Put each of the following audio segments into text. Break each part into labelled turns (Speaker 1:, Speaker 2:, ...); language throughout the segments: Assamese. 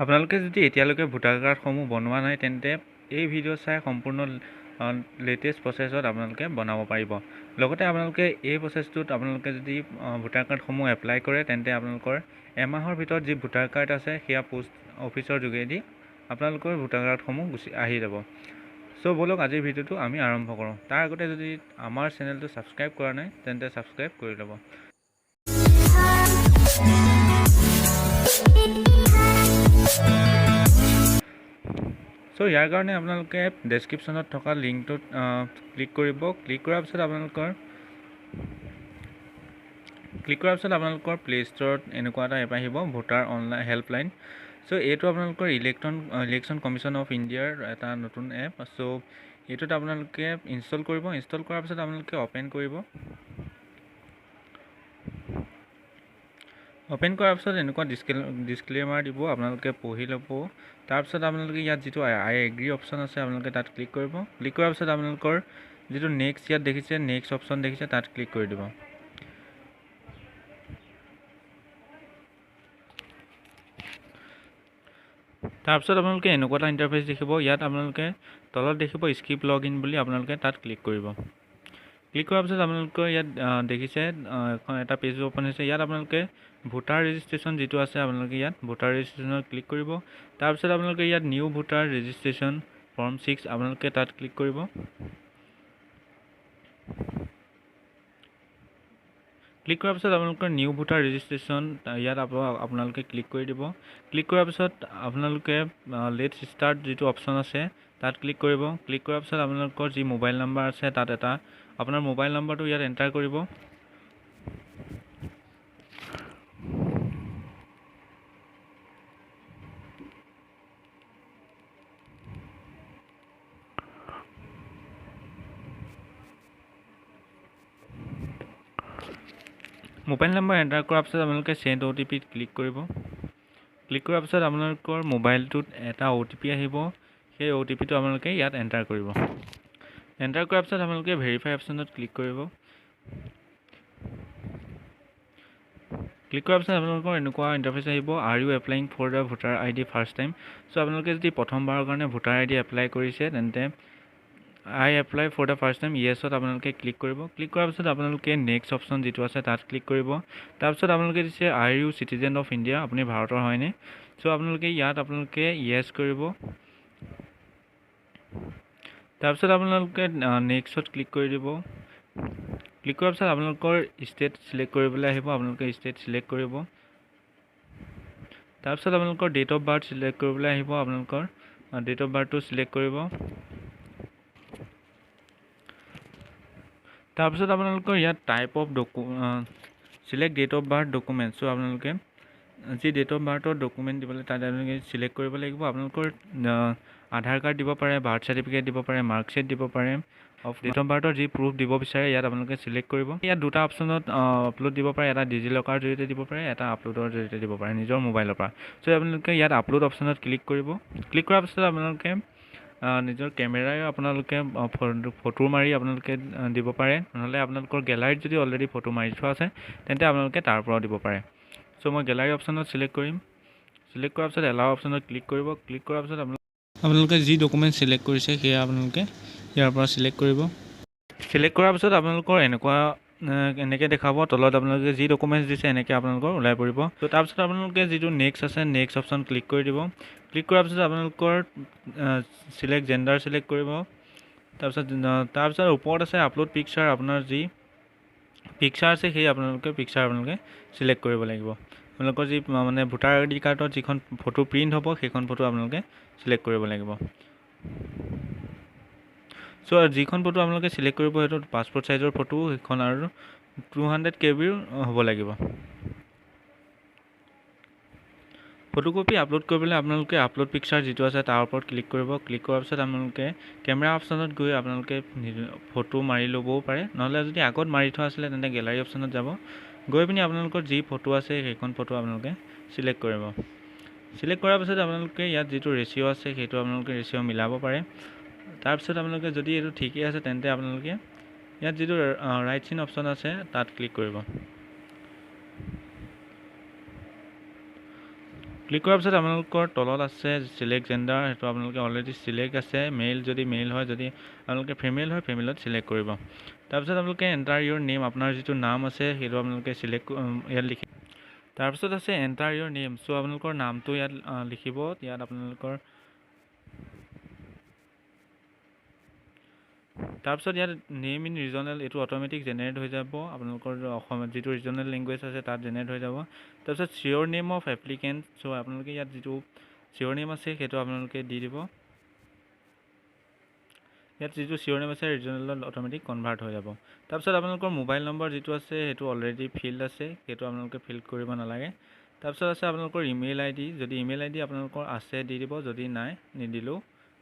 Speaker 1: আপোনালোকে যদি এতিয়ালৈকে ভোটাৰ কাৰ্ডসমূহ বনোৱা নাই তেন্তে এই ভিডিঅ' চাই সম্পূৰ্ণ লেটেষ্ট প্ৰচেছত আপোনালোকে বনাব পাৰিব। লগতে আপোনালোকে এই প্ৰচেছটোত আপোনালোকে যদি ভোটাৰ কাৰ্ডসমূহ এপ্লাই কৰে তেন্তে আপোনালোকৰ এমাহৰ ভিতৰত যি ভোটাৰ কাৰ্ড আছে সেয়া পোষ্ট অফিচৰ যোগেদি আপোনালোকৰ ভোটাৰ কাৰ্ডসমূহ আহি যাব। চ' ব'লক আজিৰ ভিডিঅ'টো আমি আৰম্ভ কৰোঁ। তাৰ আগতে যদি আমাৰ চেনেলটো ছাবস্ক্ৰাইব কৰা নাই তেন্তে ছাবস্ক্ৰাইব কৰি ল'ব। চ' ইয়াৰ কাৰণে আপোনালোকে ডেছক্ৰিপশ্যনত থকা লিংকটোত ক্লিক কৰিব। ক্লিক কৰাৰ পিছত আপোনালোকৰ প্লে ষ্ট'ৰত এনেকুৱা এটা এপ আহিব, ভোটাৰ অনলাইন হেল্পলাইন। চ' এইটো আপোনালোকৰ ইলেকশ্যন কমিশ্যন অফ ইণ্ডিয়াৰ এটা নতুন এপ। চ' এইটোত আপোনালোকে ইনষ্টল কৰিব। ইনষ্টল কৰাৰ পিছত আপোনালোকে অ'পেন কৰিব। অ'পেন কৰাৰ পিছত এনেকুৱা ডিছক্লেইমাৰ দিব, আপোনালোকে পঢ়ি ল'ব। তাৰপিছত আপোনালোকে ইয়াত যিটো আই এগ্ৰী অপশ্যন আছে আপোনালোকে তাত ক্লিক কৰিব। ক্লিক কৰাৰ পিছত আপোনালোকৰ যিটো নেক্সট ইয়াত দেখিছে, নেক্সট অপশ্যন দেখিছে, তাত ক্লিক কৰি দিব। তাৰপিছত আপোনালোকে এনেকুৱা এটা ইণ্টাৰফেচ দেখিব। ইয়াত আপোনালোকে তলত দেখিব স্কিপ লগ ইন বুলি, আপোনালোকে তাত ক্লিক কৰিব। ক্লিক কৰাৰ পিছত আপোনালোকৰ ইয়াত দেখিছে এখন এটা পেজ অ'পন হৈছে। ইয়াত আপোনালোকে ভোটাৰ ৰেজিষ্ট্ৰেশ্যন যিটো আছে আপোনালোকে ইয়াত ভোটাৰ ৰেজিষ্ট্ৰেশ্যনত ক্লিক কৰিব। তাৰপিছত আপোনালোকে ইয়াত নিউ ভোটাৰ ৰেজিষ্ট্ৰেশ্যন ফৰ্ম 6 আপোনালোকে তাত ক্লিক কৰিব। ক্লিক কৰাৰ পিছত আপোনালোকৰ নিউ ভোটাৰ ৰেজিষ্ট্ৰেশ্যন ইয়াত আপোনালোকে ক্লিক কৰি দিব। ক্লিক কৰাৰ পিছত আপোনালোকে লেটছ ষ্টাৰ্ট যিটো অপশ্যন আছে তাত ক্লিক কৰিব। ক্লিক কৰাৰ পিছত আপোনালোকৰ যি মোবাইল নাম্বাৰ আছে তাত আপোনাৰ মোবাইল নাম্বাৰটো ইয়াত এণ্টাৰ কৰিব। মোবাইল নম্বৰ এণ্টাৰ কৰাৰ পিছত আপোনালোকে চেণ্ড OTPত ক্লিক কৰিব। ক্লিক কৰাৰ পিছত আপোনালোকৰ মোবাইলটোত এটা OTP আহিব। সেই OTPটো আপোনালোকে ইয়াত এণ্টাৰ কৰিব। এণ্টাৰ কৰাৰ পিছত আপোনালোকে ভেৰিফাই অপশ্যনত ক্লিক কৰিব। ক্লিক কৰাৰ পিছত আপোনালোকৰ এনেকুৱা ইণ্টাৰফেচ আহিব, are you applying for the voter ID first time. So' আপোনালোকে যদি প্ৰথমবাৰৰ কাৰণে ভোটাৰ ID এপ্লাই কৰিছে তেন্তে I apply for the first time য়েছত আপোনালোকে ক্লিক কৰিব। ক্লিক কৰাৰ পিছত আপোনালোকে নেক্সট অপশ্যন যিটো আছে তাত ক্লিক কৰিব। তাৰপিছত আপোনালোকে দিছে are you citizen of India, আপুনি ভাৰতৰ হয়নে? চ' আপোনালোকে ইয়াত য়েছ কৰিব। তাৰপিছত আপোনালোকে নেক্সটত ক্লিক কৰি দিব। ক্লিক কৰাৰ পিছত আপোনালোকৰ ষ্টেট চিলেক্ট কৰিবলৈ আহিব, আপোনালোকে ষ্টেট চিলেক্ট কৰিব। তাৰপিছত আপোনালোকৰ ডেট অফ বাৰ্থ চিলেক্ট কৰিবলৈ আহিব, আপোনালোকৰ ডেট অফ বাৰ্থটো চিলেক্ট কৰিব। তাৰপিছত আপোনালোকৰ ইয়াত type of select date of birth document. So' আপোনালোকে যি ডেট অফ বাৰ্থৰ ডকুমেণ্ট দিবলৈ তাত আপোনালোকে চিলেক্ট কৰিব লাগিব। আপোনালোকৰ আধাৰ কাৰ্ড দিব পাৰে, বাৰ্থ চাৰ্টিফিকেট দিব পাৰে, মাৰ্কশ্বিট দিব পাৰে, ডেট অফ বাৰ্থৰ যি প্ৰুফ দিব বিচাৰে ইয়াত আপোনালোকে চিলেক্ট কৰিব। ইয়াত দুটা অপশ্যনত আপলোড দিব পাৰে, এটা ডিজিলকাৰৰ জৰিয়তে দিব পাৰে, এটা আপলোডৰ জৰিয়তে দিব পাৰে নিজৰ মোবাইলৰ পৰা। চ' আপোনালোকে ইয়াত আপলোড অপশ্যনত ক্লিক কৰিব। ক্লিক কৰাৰ পিছত আপোনালোকে নিজৰ কেমেৰাই আপোনালোকে ফটো মাৰি আপোনালোকে দিব পাৰে, নহ'লে আপোনালোকৰ গেলাৰীত যদি অলৰেডি ফটো মাৰি থোৱা আছে তেন্তে আপোনালোকে তাৰ পৰাও দিব পাৰে। চ' মই গেলাৰী অপশ্যনত চিলেক্ট কৰিম। চিলেক্ট কৰাৰ পিছত এলাও অপশ্যনত ক্লিক কৰিব। ক্লিক কৰাৰ পিছত আপোনালোকে যি ডকুমেণ্ট চিলেক্ট কৰিছে সেয়া আপোনালোকে ইয়াৰ পৰা চিলেক্ট কৰিব। চিলেক্ট কৰাৰ পিছত আপোনালোকৰ এনেকৈ দেখাব, তলত আপোনালোকে যি ডকুমেণ্টছ দিছে এনেকৈ আপোনালোকৰ ওলাই পৰিব। ত' তাৰপিছত আপোনালোকে যিটো নেক্সট আছে নেক্সট অপশ্যন ক্লিক কৰি দিব। ক্লিক কৰাৰ পিছত আপোনালোকৰ চিলেক্ট জেণ্ডাৰ চিলেক্ট কৰিব। তাৰপিছত ওপৰত আছে আপলোড পিকচাৰ, আপোনাৰ যি পিকচাৰ আছে সেই পিকচাৰ আপোনালোকে চিলেক্ট কৰিব লাগিব। আপোনালোকৰ যি ভোটাৰ ID কাৰ্ডত যিখন ফটো প্ৰিণ্ট হ'ব সেইখন ফটো আপোনালোকে চিলেক্ট কৰিব লাগিব। চ' যিখন ফটো আপোনালোকে চিলেক্ট কৰিব সেইটো পাছপৰ্ট চাইজৰ ফটো, সেইখন আৰু 200 KB হ'ব লাগিব। ফটোকপি আপলোড কৰিবলৈ আপোনালোকে আপলোড পিকচাৰ যিটো আছে তাৰ ওপৰত ক্লিক কৰিব। ক্লিক কৰাৰ পিছত আপোনালোকে কেমেৰা অপশ্যনত গৈ আপোনালোকে ফটো মাৰি ল'বও পাৰে, নহ'লে যদি আগত মাৰি থোৱা আছিলে তেন্তে গেলাৰী অপশ্যনত যাব। গৈ পিনি আপোনালোকৰ যি ফটো আছে সেইখন ফটো আপোনালোকে চিলেক্ট কৰিব। চিলেক্ট কৰাৰ পিছত আপোনালোকে ইয়াত যিটো ৰেচিঅ' আছে সেইটো আপোনালোকে ৰেচিঅ' মিলাব পাৰে। তাৰপিছত আপোনালোকে যদি এইটো ঠিকেই আছে তেন্তে আপোনালোকে ইয়াত যিটো ৰাইট চিন অপশ্যন আছে তাত ক্লিক কৰিব। ক্লিক কৰাৰ পিছত আপোনালোকৰ তলত আছে চিলেক্ট জেণ্ডাৰ, সেইটো আপোনালোকে অলৰেডি চিলেক্ট আছে। মেইল যদি মেইল হয়, যদি আপোনালোকে ফিমেল হয় ফিমেলত চিলেক্ট কৰিব। তাৰপিছত আপোনালোকে এণ্টাৰ ইউৰ নেম, আপোনাৰ যিটো নাম আছে সেইটো আপোনালোকে চিলেক্ট ইয়াত লিখি। তাৰপিছত আছে এণ্টাৰ ইউৰ নেম। চ' আপোনালোকৰ নামটো ইয়াত লিখিব। ইয়াত আপোনালোকৰ তাৰপিছত ইয়াত নেম ইন ৰিজনেল, এইটো অট'মেটিক জেনেৰেট হৈ যাব। আপোনালোকৰ অসমত যিটো ৰিজনেল লেংগুৱেজ আছে তাত জেনেৰেট হৈ যাব। তাৰপিছত চিয়'ৰ নেম অফ এপ্লিকেণ্ট, চ' আপোনালোকে ইয়াত যিটো চিয়'ৰ নেম আছে সেইটো আপোনালোকে দি দিব। ইয়াত যিটো চিয়'ৰ নেম আছে ৰিজনেলত অট'মেটিক কনভাৰ্ট হৈ যাব। তাৰপিছত আপোনালোকৰ মোবাইল নম্বৰ যিটো আছে সেইটো অলৰেডি ফিল্ড আছে, সেইটো আপোনালোকে ফিল্ড কৰিব নালাগে। তাৰপিছত আছে আপোনালোকৰ ইমেইল আই ডি, যদি ইমেইল আই ডি আপোনালোকৰ আছে দি দিব, যদি নাই নিদিলেও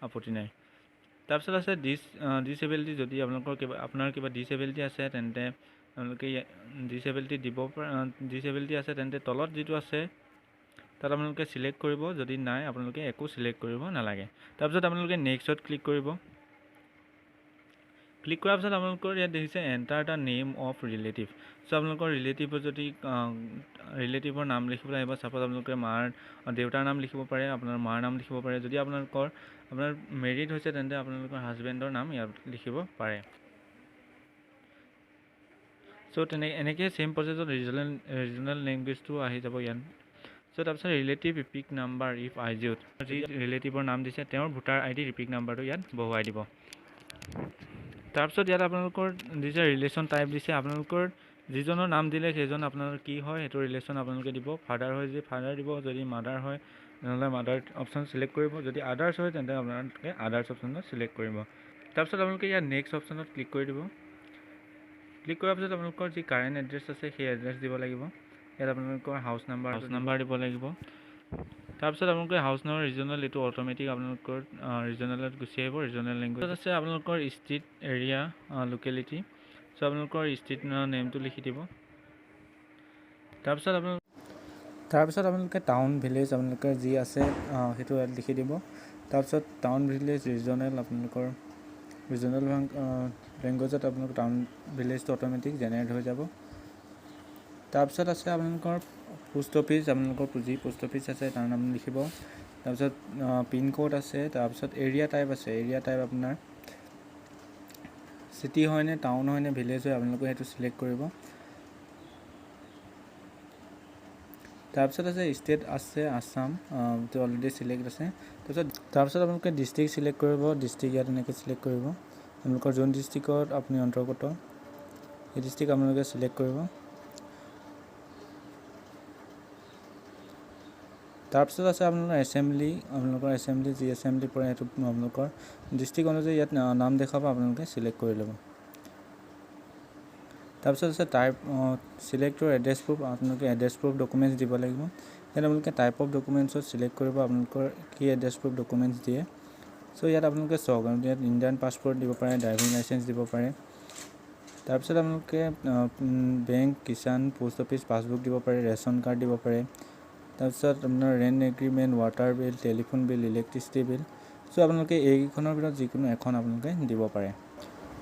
Speaker 1: আপত্তি নাই। তাৰপিছত আছে ডিচেবিলিটি, যদি আপোনাৰ কিবা ডিচেবিলিটি আছে তেন্তে আপোনালোকে ডিচেবিলিটি আছে তেন্তে তলত যিটো আছে তাত আপোনালোকে চিলেক্ট কৰিব, যদি নাই আপোনালোকে একো চিলেক্ট কৰিব নালাগে। তাৰপিছত আপোনালোকে নেক্সটত ক্লিক কৰিব। ক্লিক কৰাৰ পিছত আপোনালোকৰ ইয়াত দেখিছে enter the name of relative. So' আপোনালোকৰ ৰিলেটিভৰ নাম লিখিবলৈ আহিব। ছাপ'জ আপোনালোকে দেউতাৰ নাম লিখিব পাৰে, আপোনাৰ মাৰ নাম লিখিব পাৰে। যদি আপোনাৰ মেৰিড হৈছে তেন্তে আপোনালোকৰ হাজবেণ্ডৰ নাম ইয়াত লিখিব পাৰে। চ' এনেকৈ ছেইম প্ৰচেছত ৰিজনেল লেংগুৱেজটো আহি যাব ইয়াত। চ' তাৰপিছত ৰিলেটিভ ৰিপিক নাম্বাৰ ইফ আইজিঅ'ত, যি ৰিলেটিভৰ নাম দিছে তেওঁৰ ভোটাৰ ID ৰিপিক নাম্বাৰটো ইয়াত বহুৱাই দিব। তাৰপিছত ইয়াত আপোনালোকৰ যিটো ৰিলেশ্যন টাইপ দিছে, আপোনালোকৰ যিজনৰ নাম দিলে সেইজন আপোনাৰ কি হয় সেইটো ৰিলেশ্যন আপোনালোকে দিব। ফাদাৰ হয় যদি ফাদাৰ দিব, যদি মাদাৰ হয় তেনেহ'লে মাদাৰ অপশ্যন চিলেক্ট কৰিব, যদি আদাৰ্ছ হয় তেন্তে আপোনালোকে আদাৰ্ছ অপশ্যনত চিলেক্ট কৰিব। তাৰপিছত আপোনালোকে ইয়াত নেক্সট অপশ্যনত ক্লিক কৰি দিব। ক্লিক কৰাৰ পিছত আপোনালোকৰ যি কাৰেণ্ট এড্ৰেছ আছে সেই এড্ৰেছ দিব লাগিব। ইয়াত আপোনালোকৰ হাউচ নাম্বাৰ দিব লাগিব। তাৰপিছত আপোনালোকে হাউচ নাম্বাৰ ৰিজনেল, এইটো অট'মেটিক আপোনালোকৰ ৰিজনেলত গুচি আহিব। ৰিজনেল লেংগুৱেজ আছে আপোনালোকৰ ষ্ট্ৰীট এৰিয়া লোকেলিটি, চ' আপোনালোকৰ ষ্ট্ৰীট নেমটো লিখি দিব। তাৰপিছত আপোনালোকে টাউন ভিলেজ আপোনালোকৰ যি আছে সেইটো ইয়াত লিখি দিব। তাৰপিছত টাউন ভিলেজ ৰিজনেল, আপোনালোকৰ ৰিজনেল লেংগুৱেজত আপোনালোকৰ টাউন ভিলেজটো অট'মেটিক জেনেৰেট হৈ যাব। তাৰপিছত আছে আপোনালোকৰ পোষ্ট অফিচ, আপোনালোকৰ যি পোষ্ট অফিচ আছে তাৰ নাম লিখিব। তাৰপিছত পিনক'ড আছে, তাৰপিছত এৰিয়া টাইপ আছে, এৰিয়া টাইপ আপোনাৰ চিটি হয়নে টাউন হয়নে ভিলেজ হয় আপোনালোকে সেইটো চিলেক্ট কৰিব। তাৰপিছত আছে ষ্টেট আছে আছাম, এইটো অলৰেডি চিলেক্ট আছে। তাৰপিছত আপোনালোকে ডিষ্ট্ৰিক্ট চিলেক্ট কৰিব। ডিষ্ট্ৰিক্ট ইয়াত এনেকৈ চিলেক্ট কৰিব। আপোনালোকৰ যোন ডিষ্ট্ৰিক্টত আপুনি অন্তৰ্গত সেই ডিষ্ট্ৰিক্ট আপোনালোকে চিলেক্ট কৰিব। তাৰপিছত আছে আপোনালোকৰ এছেম্বলি, আপোনালোকৰ এছেম্বলি যি এছেম্বলি পৰে সেইটো আপোনালোকৰ ডিষ্ট্ৰিক্ট অনুযায়ী ইয়াত নাম দেখাব, আপোনালোকে চিলেক্ট কৰি ল'ব। তাৰপিছত আছে টাইপ চিলেক্ট ইউৰ এড্ৰেছ প্ৰুফ, আপোনালোকে এড্ৰেছ প্ৰুফ ডকুমেণ্টছ দিব লাগিব। ইয়াত আপোনালোকে টাইপ অফ ডকুমেণ্টছত চিলেক্ট কৰিব আপোনালোকৰ কি এড্ৰেছ প্ৰুফ ডকুমেণ্টছ দিয়ে। চ' ইয়াত আপোনালোকে চাওক, ইয়াত ইণ্ডিয়ান পাছপৰ্ট দিব পাৰে, ড্ৰাইভিং লাইচেঞ্চ দিব পাৰে। তাৰপিছত আপোনালোকে বেংক, কিষাণ, পোষ্ট অফিচ পাছবুক দিব পাৰে, ৰেচন কাৰ্ড দিব পাৰে। তাৰপিছত আপোনাৰ rent agreement, water bill, telephone bill, electricity bill. So' আপোনালোকে এইকেইখনৰ ভিতৰত যিকোনো এখন আপোনালোকে দিব পাৰে।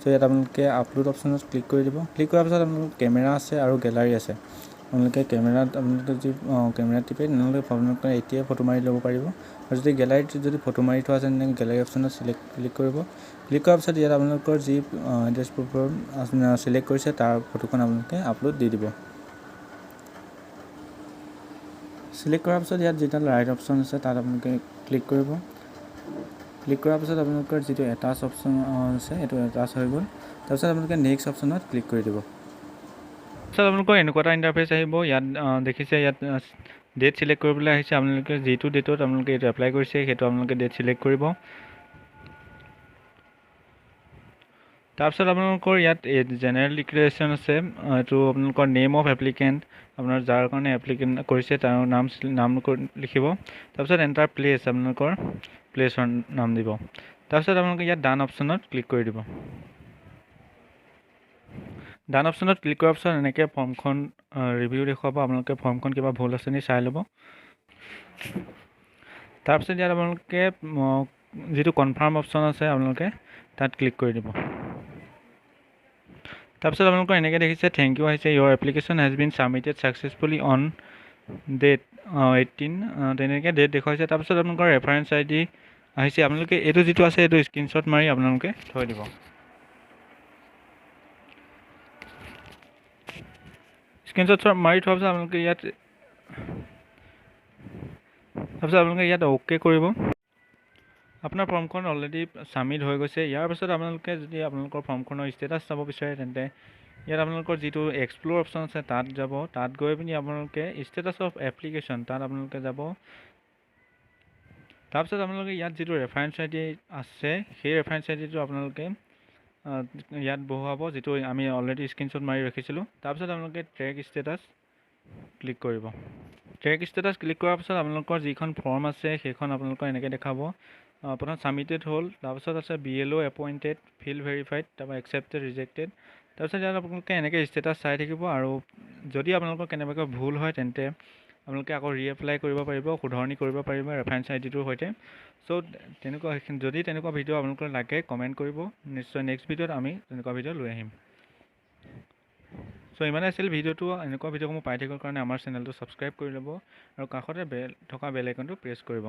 Speaker 1: চ' ইয়াত আপোনালোকে আপলোড অপশ্যনত ক্লিক কৰি দিব। ক্লিক কৰাৰ পিছত আপোনালোকৰ কেমেৰা আছে আৰু গেলাৰী আছে। আপোনালোকে যদি কেমেৰাত টিপে তেনেহ'লে আপোনালোকে এতিয়াই ফটো মাৰি ল'ব পাৰিব। আৰু যদি গেলাৰীত যদি ফটো মাৰি থোৱা আছে তেনেহ'লে গেলাৰী অপশ্যনত ক্লিক কৰিব। ক্লিক কৰাৰ পিছত ইয়াত আপোনালোকৰ যি এড্ৰেছ প্ৰুফৰ চিলেক্ট কৰিছে তাৰ ফটোখন আপোনালোকে আপলোড দি দিব। চিলেক্ট কৰাৰ পিছত ইয়াত যিডাল ৰাইট অপশ্যন আছে তাত আপোনালোকে ক্লিক কৰিব। ক্লিক কৰাৰ পিছত আপোনালোকৰ যিটো এটাচ অপশ্যন আছে সেইটো এটাচ হৈ গ'ল। তাৰপিছত আপোনালোকে নেক্সট অপশ্যনত ক্লিক কৰি দিব। তাৰপিছত আপোনালোকৰ এনেকুৱা এটা ইণ্টাৰফেচ আহিব। ইয়াত দেখিছে ইয়াত ডেট চিলেক্ট কৰিবলৈ আহিছে। আপোনালোকে যিটো ডেটত আপোনালোকে এইটো এপ্লাই কৰিছে সেইটো আপোনালোকে ডেট চিলেক্ট কৰিব। তাৰপিছত আপোনালোকৰ ইয়াত জেনেৰেল ডিক্লেৰেশ্যন আছে, এইটো আপোনালোকৰ নেম অফ এপ্লিকেণ্ট, আপোনাৰ যাৰ কাৰণে এপ্লিকেণ্ট কৰিছে তাৰ নাম লিখিব। তাৰপিছত এণ্টাৰ প্লেচ, আপোনালোকৰ প্লেচৰ নাম দিব। তাৰপিছত আপোনালোকে ইয়াত ডান অপশ্যনত ক্লিক কৰি দিব। ডান অপশ্যনত ক্লিক কৰাৰ পিছত এনেকৈ ফৰ্মখন ৰিভিউ দেখুৱাব। আপোনালোকে ফৰ্মখন কিবা ভুল আছে নি চাই ল'ব। তাৰপিছত ইয়াত আপোনালোকে যিটো কনফাৰ্ম অপশ্যন আছে আপোনালোকে তাত ক্লিক কৰি দিব। তাৰপিছত আপোনালোকৰ এনেকৈ দেখিছে থেংক ইউ আহিছে, your application has been submitted successfully on date 18 তেনেকৈ ডেট দেখুৱাইছে। তাৰপিছত আপোনালোকৰ ৰেফাৰেঞ্চ আই ডি আহিছে। আপোনালোকে এইটো যিটো আছে এইটো স্ক্ৰীনশ্বট মাৰি আপোনালোকে থৈ দিব। স্ক্ৰীনশ্বট মাৰি থোৱাৰ পিছত আপোনালোকে ইয়াত অ'কে কৰিব। আপোনাৰ ফৰ্মখন অলৰেডি ছাবমিট হৈ গৈছে। ইয়াৰ পাছত আপোনালোকে যদি আপোনালোকৰ ফৰ্মখনৰ ষ্টেটাছ চাব বিচাৰে তেন্তে ইয়াত আপোনালোকৰ যিটো এক্সপ্ল'ৰ অপশ্যন আছে তাত যাব। তাত গৈ পিনি আপোনালোকে ষ্টেটাছ অফ এপ্লিকেশ্যন তাত আপোনালোকে যাব। তাৰপিছত আপোনালোকে ইয়াত যিটো ৰেফাৰেঞ্চ আই ডি আছে সেই ৰেফাৰেঞ্চ আই ডিটো আপোনালোকে ইয়াত বহুৱাব, যিটো আমি অলৰেডি স্ক্ৰীনশ্বট মাৰি ৰাখিছিলোঁ। তাৰপিছত আপোনালোকে ট্ৰেক ষ্টেটাছ ক্লিক কৰিব। ট্ৰেক ষ্টেটাছ ক্লিক কৰাৰ পিছত আপোনালোকৰ যিখন ফৰ্ম আছে সেইখন আপোনালোকৰ এনেকৈ দেখাব। প্ৰথম ছাবমিটেড হ'ল, তাৰপিছত আছে BLO এপইণ্টেড, ফিল্ড ভেৰিফাইড, তাৰপৰা একচেপ্টেড, ৰিজেক্টেড। তাৰপিছত ইয়াত আপোনালোকে এনেকৈ ষ্টেটাছ চাই থাকিব, আৰু যদি আপোনালোকৰ কেনেবাকৈ ভুল হয় তেন্তে আপোনালোকে আকৌ ৰিএপ্লাই কৰিব পাৰিব, শুধৰণি কৰিব পাৰিব ৰেফাৰেঞ্চ আই ডিটোৰ সৈতে। চ' যদি তেনেকুৱা ভিডিঅ' আপোনালোকৰ লাগে কমেণ্ট কৰিব, নিশ্চয় নেক্সট ভিডিঅ'ত আমি তেনেকুৱা ভিডিঅ' লৈ আহিম। চ' ইমানে আছিল ভিডিঅ'টো। এনেকুৱা ভিডিঅ'সমূহ পাই থাকিবৰ কাৰণে আমাৰ চেনেলটো ছাবস্ক্ৰাইব কৰি ল'ব আৰু কাষতে থকা বেল আইকনটো প্ৰেছ কৰিব।